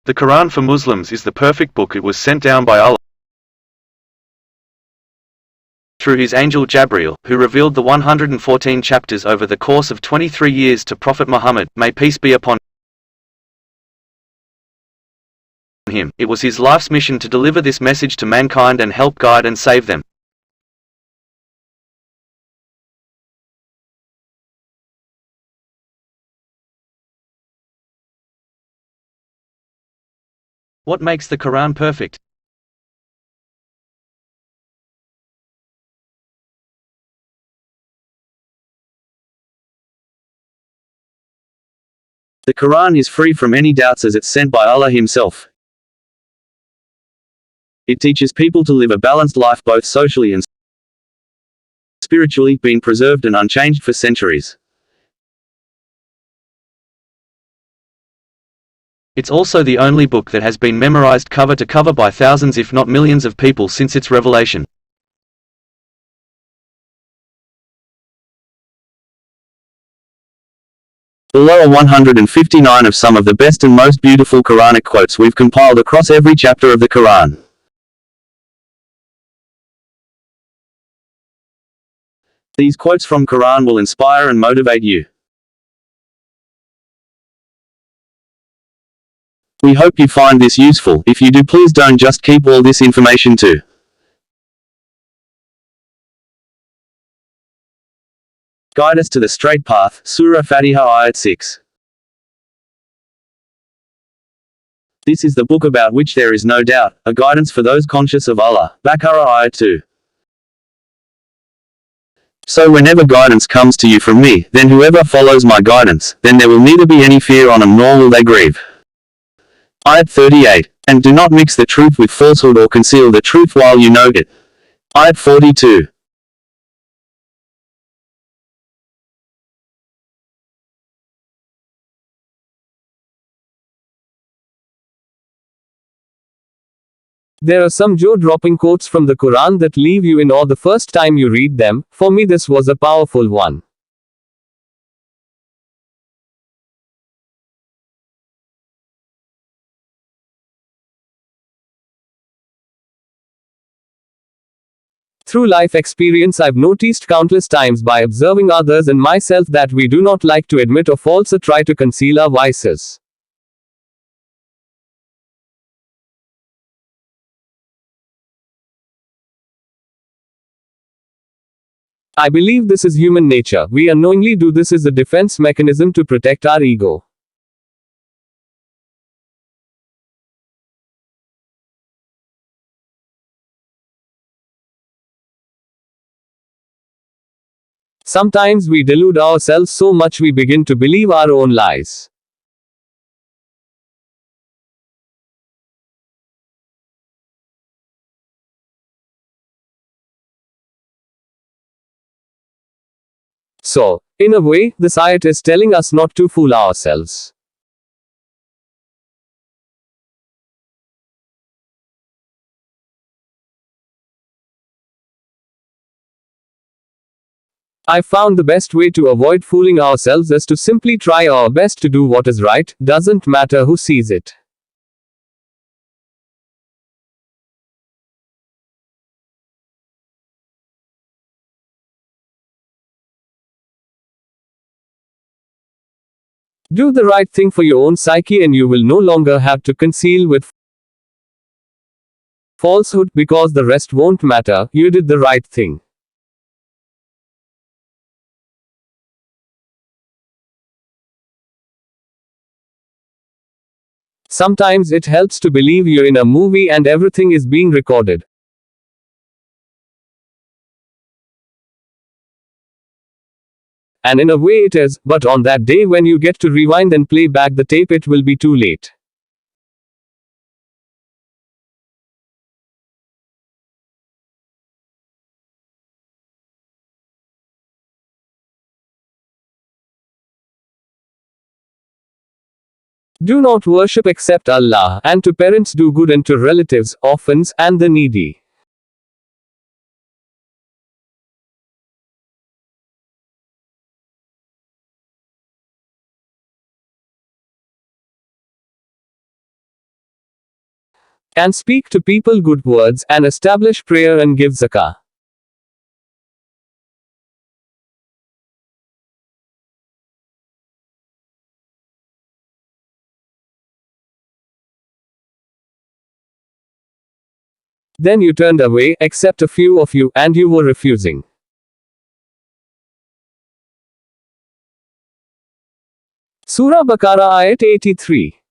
The Quran for Muslims is the perfect book. It was sent down by Allah through his angel Jabril, who revealed the 114 chapters over the course of 23 years to Prophet Muhammad, may peace be upon him. It was his life's mission to deliver this message to mankind and help guide and save them. What makes the Quran perfect? The Quran is free from any doubts as it's sent by Allah Himself. It teaches people to live a balanced life both socially and spiritually, being preserved and unchanged for centuries. It's also the only book that has been memorized cover to cover by thousands if not millions of people since its revelation. Below are 159 of some of the best and most beautiful Quranic quotes we've compiled across every chapter of the Quran. These quotes from Quran will inspire and motivate you. We hope you find this useful. If you do, please don't just keep all this information too. Guide us to the straight path. Surah Fatiha Ayat 6. This is the book about which there is no doubt, a guidance for those conscious of Allah. Baqarah Ayat 2. So whenever guidance comes to you from me, then whoever follows my guidance, then there will neither be any fear on them nor will they grieve. Ayat 38. And do not mix the truth with falsehood or conceal the truth while you know it. Ayat 42. There are some jaw-dropping quotes from the Quran that leave you in awe the first time you read them. For me, this was a powerful one. Through life experience, I've noticed countless times by observing others and myself that we do not like to admit our faults or try to conceal our vices. I believe this is human nature. We unknowingly do this as a defense mechanism to protect our ego. Sometimes we delude ourselves so much we begin to believe our own lies. So, in a way, this ayat is telling us not to fool ourselves. I found the best way to avoid fooling ourselves is to simply try our best to do what is right, doesn't matter who sees it. Do the right thing for your own psyche and you will no longer have to conceal with falsehood, because the rest won't matter. You did the right thing. Sometimes it helps to believe you're in a movie and everything is being recorded. And in a way it is, but on that day when you get to rewind and play back the tape, it will be too late. Do not worship except Allah, and to parents do good, and to relatives, orphans, and the needy. and speak to people good words, and establish prayer and give zakah. Then you turned away, except a few of you, and you were refusing. Surah Baqarah Ayat 83.